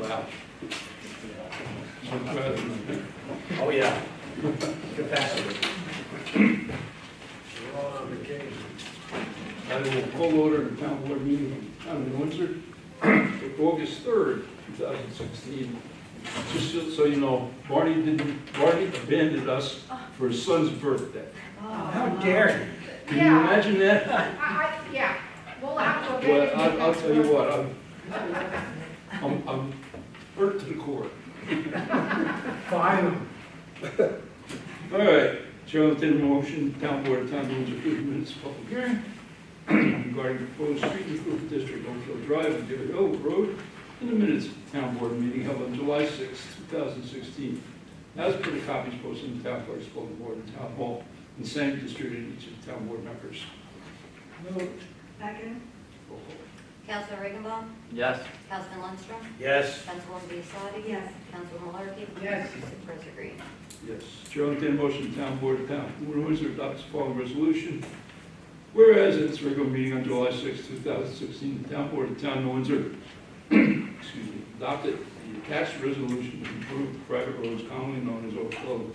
Wow. Oh, yeah. Capacity. We're all on vacation. I will call order the town board meeting of Windsor for August 3rd, 2016. Just so you know, Barney abandoned us for his son's birthday. How dare you? Can you imagine that? Yeah, we'll have to. Well, I'll tell you what, I'm hurt to the core. Fine. All right, Chair will entertain a motion, town board of town of Windsor, 50 minutes public hearing regarding proposed street improvement district, Oakville Drive and Deer Hill Road, in the minutes of the town board meeting held on July 6, 2016. As per the copies posted in the town clerk's bulletin board in town hall, and same distributed to each of the town board members. Second? Roll call. Councilman Regenbaum? Yes. Councilman Lundstrom? Yes. Councilwoman Biassadi? Yes. Councilman Malarkey? Yes. Supervisor Green? Yes. Chair will entertain a motion, the town board of town of Windsor adopts the following resolution. Whereas at its regular meeting on July 6, 2016, the town board of town of Windsor excuse me, adopted the attached resolution to improve the private roads commonly known as Oakville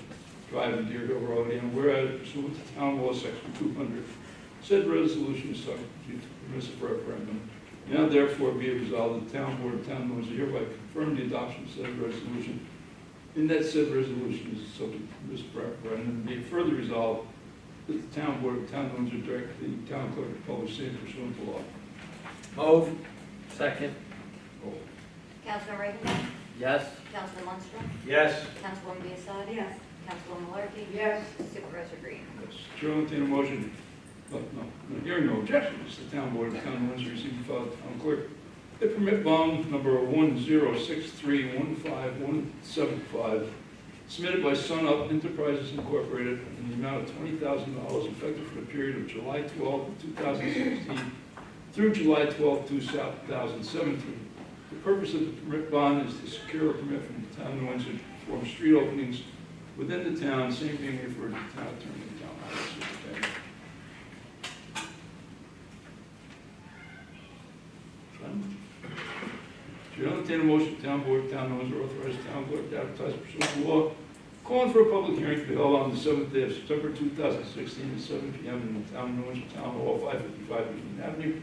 Drive and Deer Hill Road, and whereas pursuant to town law section 200, said resolution is subject to permissive referendum. Now therefore be it resolved that the town board of town of Windsor hereby confirm the adoption of said resolution. In that said resolution is subject to permissive referendum, and be it further resolved that the town board of town of Windsor direct the town clerk to publish same pursuant to law. Move. Second. Roll. Councilman Regenbaum? Yes. Councilman Lundstrom? Yes. Councilwoman Biassadi? Yes. Councilwoman Malarkey? Yes. Supervisor Green? Yes. Chair will entertain a motion. Hearing no objections, the town board of town of Windsor received and filed with the town clerk a permit bond number 106315175 submitted by Sun Up Enterprises Incorporated in the amount of $20,000 effective for the period of July 12, 2016 through July 12, 2017. The purpose of the permit bond is to secure a permit from the town of Windsor to perform street openings within the town, same being referred to the town attorney and town highway superintendent. Should entertain a motion, the town board, town knows or authorize the town clerk to advertise pursuant to law, calling for a public hearing to be held on the 7th day of September 2016 at 7 p.m. in the town of New Windsor Town Hall, 555 Union Avenue,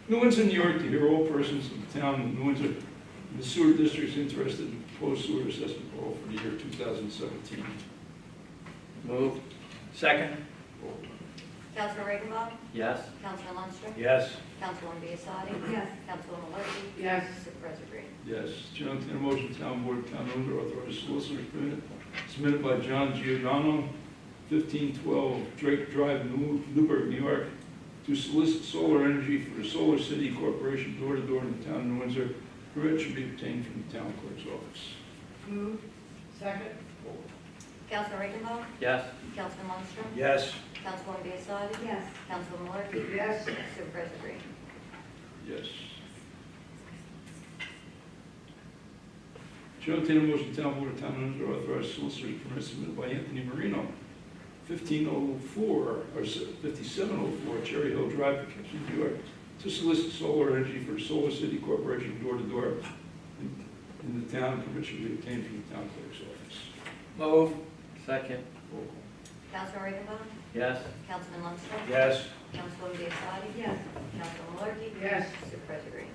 New Windsor, New York, to hear all persons of the town of New Windsor and the sewer districts interested in the proposed sewer assessment roll for the year 2017. Move. Second. Roll. Councilman Regenbaum? Yes. Councilman Lundstrom? Yes. Councilwoman Biassadi? Yes. Councilwoman Malarkey? Yes. Supervisor Green? Yes. Chair will entertain a motion, the town board of town of Windsor authorize solicitor's permit submitted by John Giordano, 1512 Drake Drive, Newburgh, New York, to solicit solar energy for the Solar City Corporation door-to-door in the town of New Windsor. Permit should be obtained from the town clerk's office. Move. Second? Councilman Regenbaum? Yes. Councilman Lundstrom? Yes. Councilwoman Biassadi? Yes. Councilwoman Malarkey? Yes. Supervisor Green? Yes. Chair will entertain a motion, the town board of town of Windsor authorize solicitor's permit submitted by Anthony Marino, 5704 Cherry Hill Drive, Poughkeepsie, New York, to solicit solar energy for Solar City Corporation door-to-door in the town. Permit should be obtained from the town clerk's office. Move. Second. Roll call. Councilman Regenbaum? Yes. Councilman Lundstrom? Yes. Councilwoman Biassadi? Yes. Councilwoman Malarkey? Yes. Supervisor Green?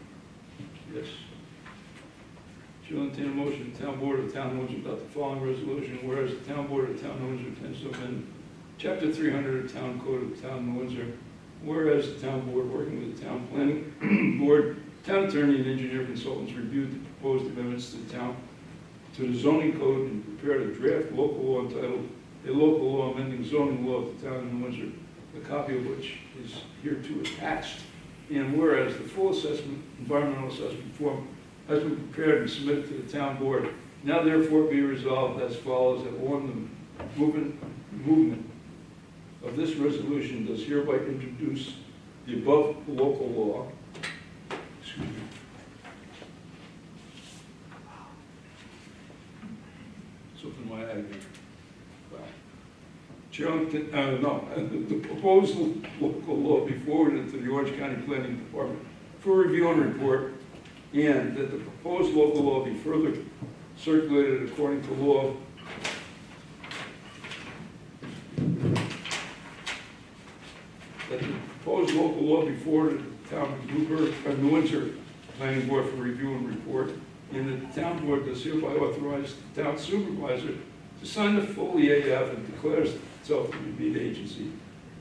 Yes. Chair will entertain a motion, the town board of the town of Windsor adopt the following resolution, whereas the town board of the town of Windsor intends to amend Chapter 300 of Town Code of the Town of Windsor, whereas the town board, working with the town planning board, town attorney, and engineer consultants reviewed the proposed amendments to the zoning code and prepared a draft local law entitled "A Local Law Amending Zoning Law of the Town of Windsor," a copy of which is hereto attached. And whereas the full assessment, environmental assessment form has been prepared and submitted to the town board, now therefore be resolved as follows: that on the movement of this resolution does hereby introduce the above local law. Excuse me. Something in my agony. Wow. Chair, the proposed local law be forwarded to the Orange County Planning Department for review and report, and that the proposed local law be further circulated according to law that the proposed local law be forwarded to the town of New Windsor Planning Board for review and report, and that the town board does hereby authorize the town supervisor to sign the full EAF and declares itself to be lead agency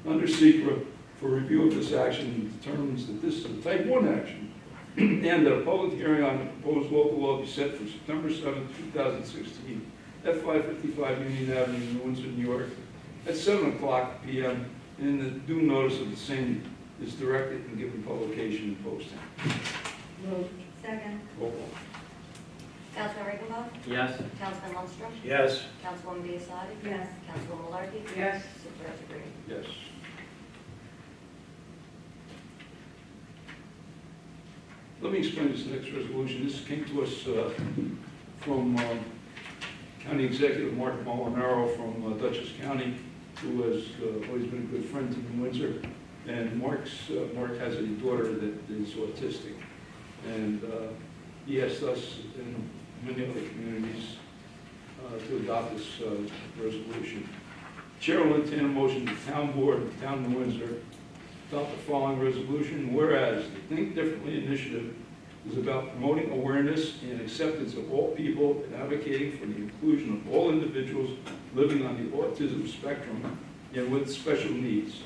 under secret for review of this action and determines that this is a type 1 action, and that a public hearing on the proposed local law be set for September 7, 2016 at 555 Union Avenue, New Windsor, New York, at 7 o'clock p.m. And the due notice of the same is directed and given publication and posting. Moved. Second. Roll call. Councilman Riggenbach? Yes. Councilman Lundstrom? Yes. Councilwoman Biassadi? Yes. Councilwoman Malarkey? Yes. Supervisor Green? Yes. Let me explain this next resolution. This came to us from County Executive Mark Molinaro from Dutchess County, who has always been a good friend to New Windsor. And Mark has a daughter that is autistic. And he asked us and many other communities to adopt this resolution. Chair will entertain a motion to the town board of the town of New Windsor adopt the following resolution. Whereas the Think Differently initiative is about promoting awareness and acceptance of all people and advocating for the inclusion of all individuals living on the autism spectrum and with special needs.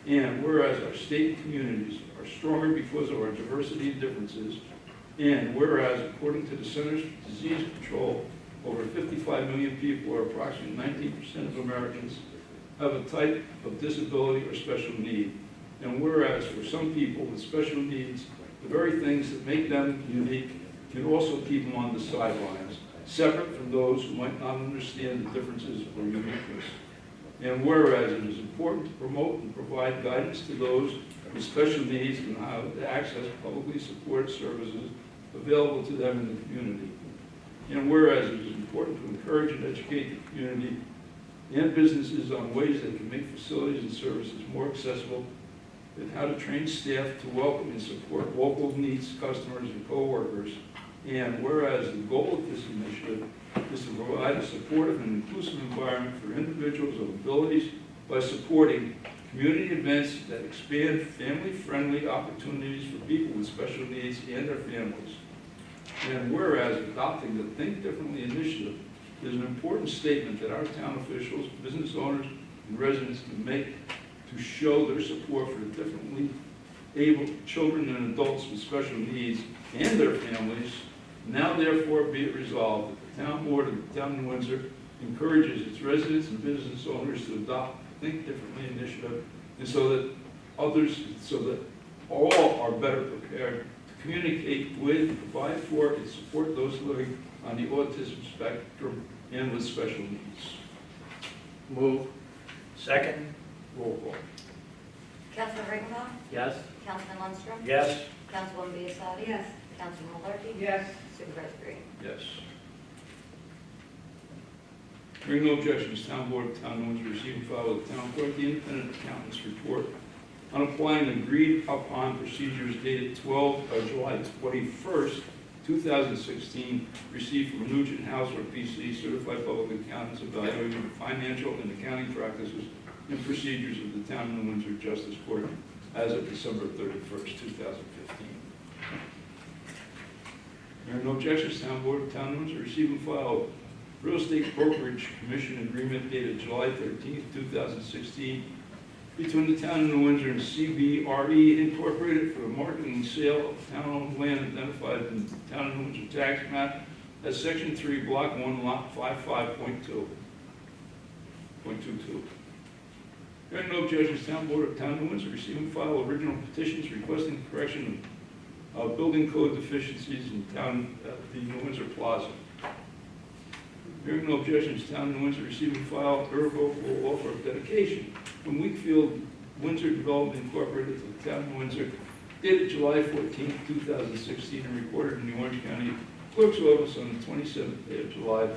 And whereas our state and communities are stronger because of our diversity and differences, and whereas according to the Centers for Disease Control, over 55 million people, or approximately 19% of Americans, have a type of disability or special need. And whereas for some people with special needs, the very things that make them unique can also keep them on the sidelines, separate from those who might not understand the differences or uniqueness. And whereas it is important to promote and provide guidance to those with special needs and how to access publicly supported services available to them in the community. And whereas it is important to encourage and educate the community and businesses on ways that can make facilities and services more accessible, and how to train staff to welcome and support local needs, customers, and co-workers. And whereas the goal of this initiative is to provide a supportive and inclusive environment for individuals of abilities by supporting community events that expand family-friendly opportunities for people with special needs and their families. And whereas adopting the Think Differently initiative is an important statement that our town officials, business owners, and residents can make to show their support for differently able children and adults with special needs and their families. Now therefore be it resolved that the town board of the town of New Windsor encourages its residents and business owners to adopt the Think Differently initiative, and so that all are better prepared to communicate with, provide for, and support those living on the autism spectrum and with special needs. Move. Second. Roll call. Councilman Riggenbach? Yes. Councilman Lundstrom? Yes. Councilwoman Biassadi? Yes. Councilwoman Malarkey? Yes. Supervisor Green? Yes. Hearing no objections, town board of town New Windsor receive and file with the town clerk the independent accountant's report on applying agreed upon procedures dated July 21st, 2016, received from Nugent House or PC, certified public accountants evaluating the financial and accounting practices and procedures of the town of New Windsor Justice Court as of December 31st, 2015. There are no objections. Town Board of Town of New Windsor receive and file Real Estate Brokerage Commission Agreement dated July 13th, 2016 between the town of New Windsor and CBRE Incorporated for the marketing and sale of town-owned land identified in the town of New Windsor tax map as Section 3, Block 1, Lot 55.22. Hearing no objections, Town Board of Town of New Windsor receive and file original petitions requesting correction of building code deficiencies in town at the New Windsor Plaza. Hearing no objections, Town of New Windsor receive and file irrevocable offer of dedication from Wakefield Windsor Development Incorporated to the Town of New Windsor, dated July 14, 2016, and recorded in the Orange County Clerk's Office on the 27th day of July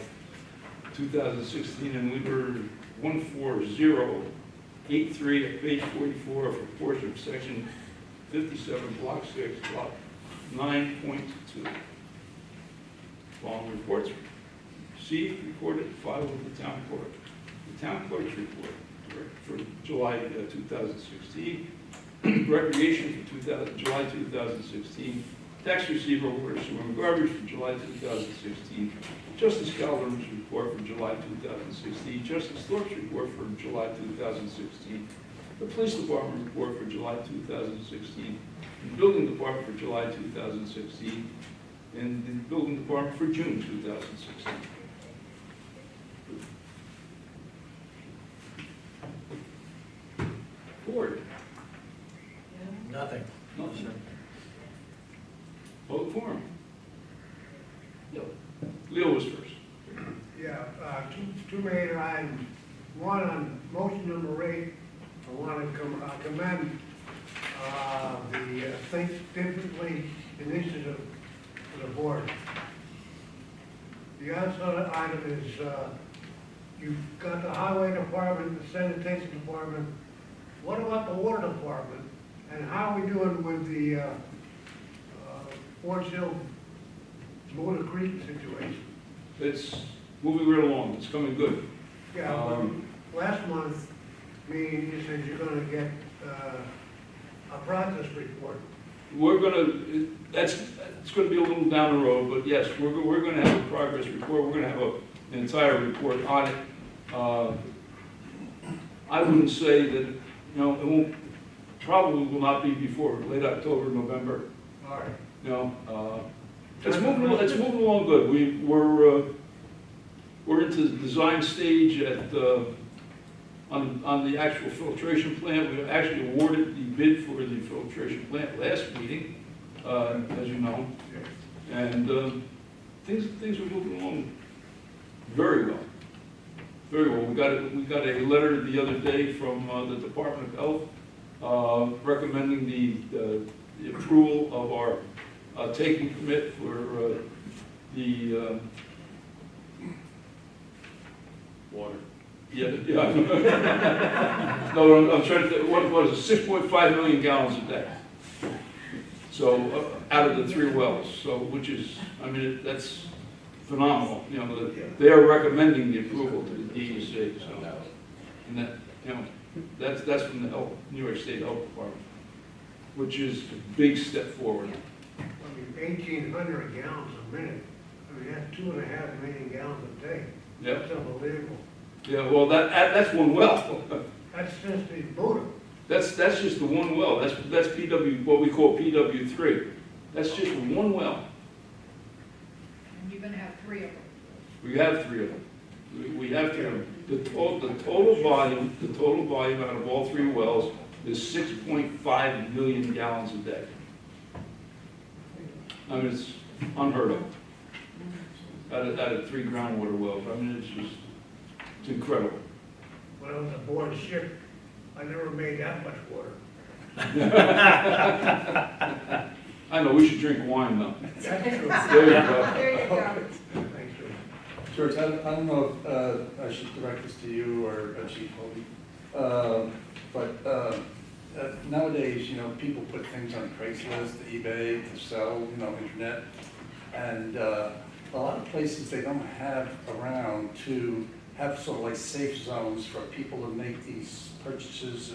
2016, and we were 14083 at page 44 of a portion of Section 57, Block 6, Lot 9.2. Following reports received, recorded, filed with the town clerk. The town clerk's report for July 2016, recreation for July 2016, tax receiver water, sewer, and garbage for July 2016, Justice Calhoun's report for July 2016, Justice Thorpe's report for July 2016, the police department report for July 2016, the building department for July 2016, and the building department for June 2016. Board. Nothing. Nothing. Public forum. Leo was first. Yeah, two major items. One, on motion number 8, I want to commend the Think Differently initiative to the board. The other item is, you've got the highway department, the sanitation department. What about the water department? And how are we doing with the Forge Hill Boulder Creek situation? It's moving right along. It's coming good. Yeah, last month, you said you're gonna get a progress report. We're gonna, it's gonna be a little down the road, but yes, we're gonna have a progress report. We're gonna have an entire report on it. I wouldn't say that, it won't, probably will not be before late October, November. All right. It's moving along good. We're into the design stage on the actual filtration plant. We actually awarded the bid for the filtration plant last meeting, as you know, and things are moving along very well. Very well. We got a letter the other day from the Department of Health recommending the approval of our taking permit for the Water. yeah. No, I'm trying to think, what is it, 6.5 million gallons a day. So, out of the 3 wells, so, which is, that's phenomenal. They are recommending the approval to the DEC, so, and that, that's from the New York State Health Department, which is a big step forward. 1,800 gallons a minute. That's 2.5 million gallons a day. Yep. That's unbelievable. Yeah, well, that's one well. That's just the Buddha. That's just the one well. That's PW, what we call PW3. That's just one well. And you're gonna have 3 of them. We have 3 of them. We have 3 of them. The total volume out of all 3 wells is 6.5 million gallons a day. It's unheard of. Out of 3 groundwater wells. It's incredible. When I was aboard a ship, I never made that much water. I know, we should drink wine though. That's true. There you go. There you go. Thanks, sir. George, I don't know if I should direct this to you or Chief Hobie, but nowadays, people put things on Craigslist, eBay, to sell, internet, and a lot of places they don't have around to have sort of like safe zones for people to make these purchases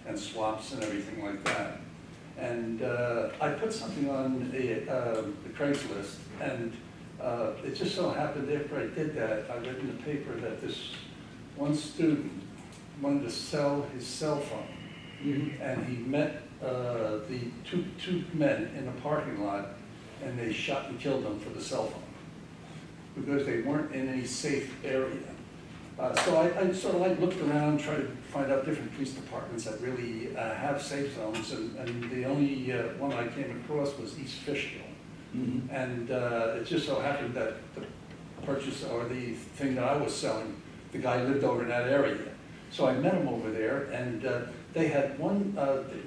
and swaps and everything like that. And I put something on the Craigslist, and it just so happened after I did that, I read in the paper that this one student wanted to sell his cell phone. Mhm. And he met the two men in a parking lot, and they shot and killed them for the cell phone because they weren't in any safe area. So I sort of looked around, tried to find out different police departments that really have safe zones, and the only one I came across was East Fishkill. Mhm. And it just so happened that the purchase or the thing that I was selling, the guy lived over in that area. So I met him over there, and they had one,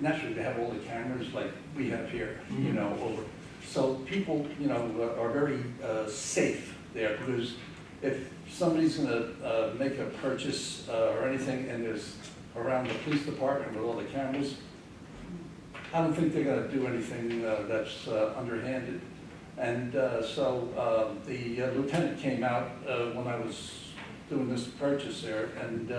naturally they have all the cameras like we have here, over. So people, are very safe there, because if somebody's gonna make a purchase or anything, and there's around the police department with all the cameras, I don't think they're gonna do anything that's underhanded. And so the lieutenant came out when I was doing this purchase there, and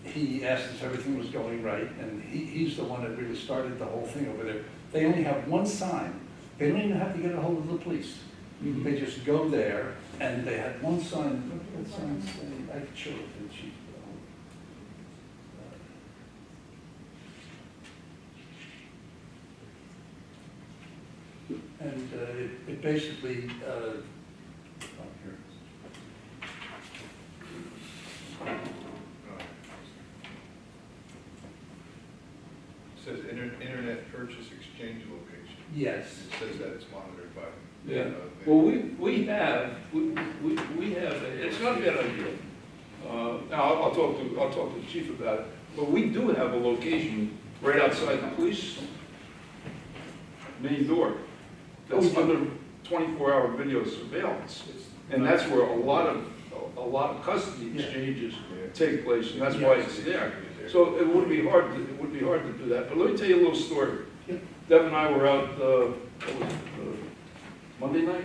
he asked if everything was going right, and he's the one that really started the whole thing over there. They only have one sign. They don't even have to get a hold of the police. They just go there, and they had one sign. What did that sign say? I could show it to the chief. And it basically, oh, here. It says internet purchase exchange location. Yes. It says that it's monitored by. Yeah, well, we have, it's not a bad idea. Now, I'll talk to the chief about it, but we do have a location right outside the police main door. That's under 24-hour video surveillance. And that's where a lot of custody exchanges take place, and that's why it's there. So it would be hard to do that. But let me tell you a little story. Deb and I were out, what was it, Monday night?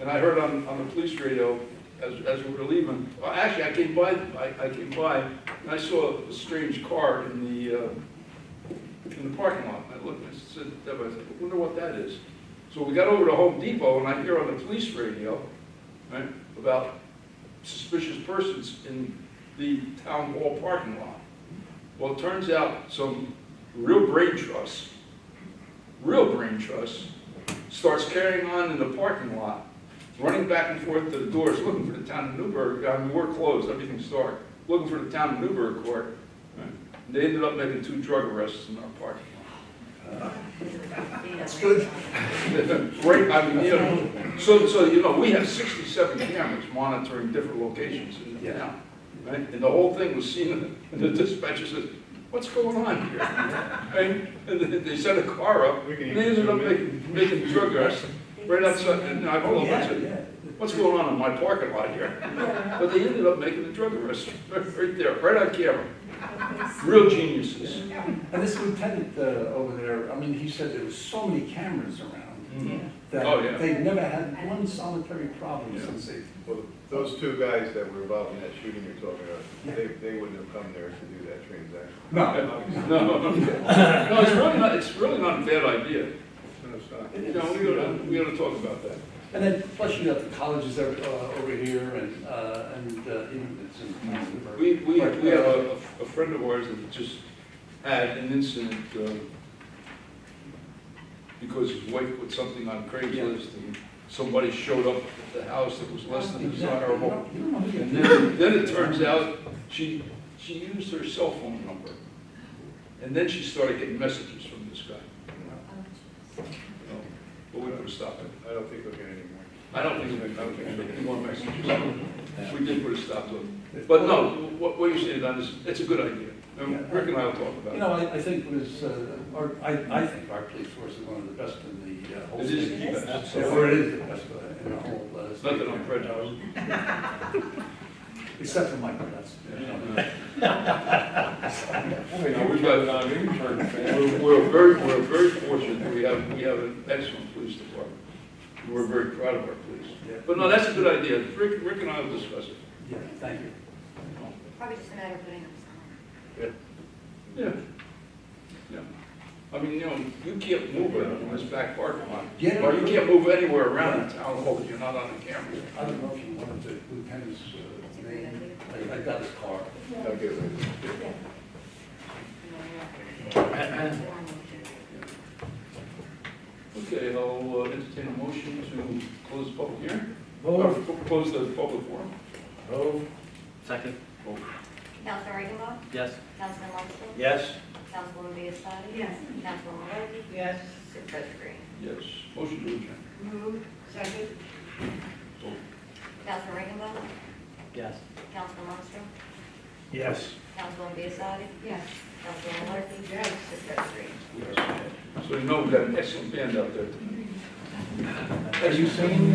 And I heard on the police radio as we were leaving, well, actually I came by and I saw a strange car in the parking lot. I looked and I said, Deb, I wonder what that is. So we got over to Home Depot, and I hear on the police radio, right, about suspicious persons in the town hall parking lot. Well, it turns out some real brain trust starts carrying on in the parking lot, running back and forth to the doors, looking for the town of Newburgh. I mean, we're closed, everything's dark, looking for the town of Newburgh court. Right? And they ended up making 2 drug arrests in our parking lot. That's good. Right, I mean, you know, so you know, we have 67 cameras monitoring different locations in the town, right? And the whole thing was seen, and the dispatcher said, what's going on here? Right? And they sent a car up, and they ended up making drug arrests right outside, and I told them, I said, what's going on in my parking lot here? But they ended up making a drug arrest right there, right on camera. Real geniuses. And this lieutenant over there, I mean, he said there was so many cameras around that Oh, yeah. they've never had one solitary problem Yeah. since they. Well, those 2 guys that were involved in that shooting you're talking about, they wouldn't have come there to do that transaction. No, it's really not a bad idea. No, it's not. You know, we ought to talk about that. And then plus you got the colleges over here and even it's in. We have a friend of ours that just had an incident because his wife put something on Craigslist and somebody showed up at the house that was less than desirable. And then it turns out she used her cell phone number. And then she started getting messages from this guy. You know, but we put a stop to it. I don't think we'll get any more. I don't think we'll get any more messages. We did put a stop to it. But no, what you're saying, Don, is it's a good idea. And Rick and I will talk about it. You know, I think it was, I think our police force is one of the best in the whole It state. is, Yeah, absolutely. or it is the best in the whole Not state. that I'm prejudiced. Except for Michael, that's. We're very fortunate that we have an excellent police department. We're very proud of our police. Yeah. But no, that's a good idea. Rick and I will discuss it. Yeah, thank you. Probably just a matter of putting up a sign. Yeah. Yeah. I mean, you know, you can't move it in this back parking lot. Yeah. Or you can't move anywhere around the town hall if you're not on the camera. I don't know if you wanted the lieutenant's name. I got his car. I'll get rid of it. Okay, I'll entertain a motion to close the public hearing. Move. Close the public forum. Move. Second. Councilman Regenbaugh? Yes. Councilman Lundstrom? Yes. Councilwoman Biassiatti? Yes. Councilwoman Markey? Yes. Supervisor Green? Yes. Motion to adjourn. Move. Second. Councilman Regenbaugh? Yes. Councilman Lundstrom? Yes. Councilwoman Biassiatti? Yes. Councilwoman Markey? Yes. Supervisor Green? Yes. So you know we've got an excellent band out there tonight. Are you singing?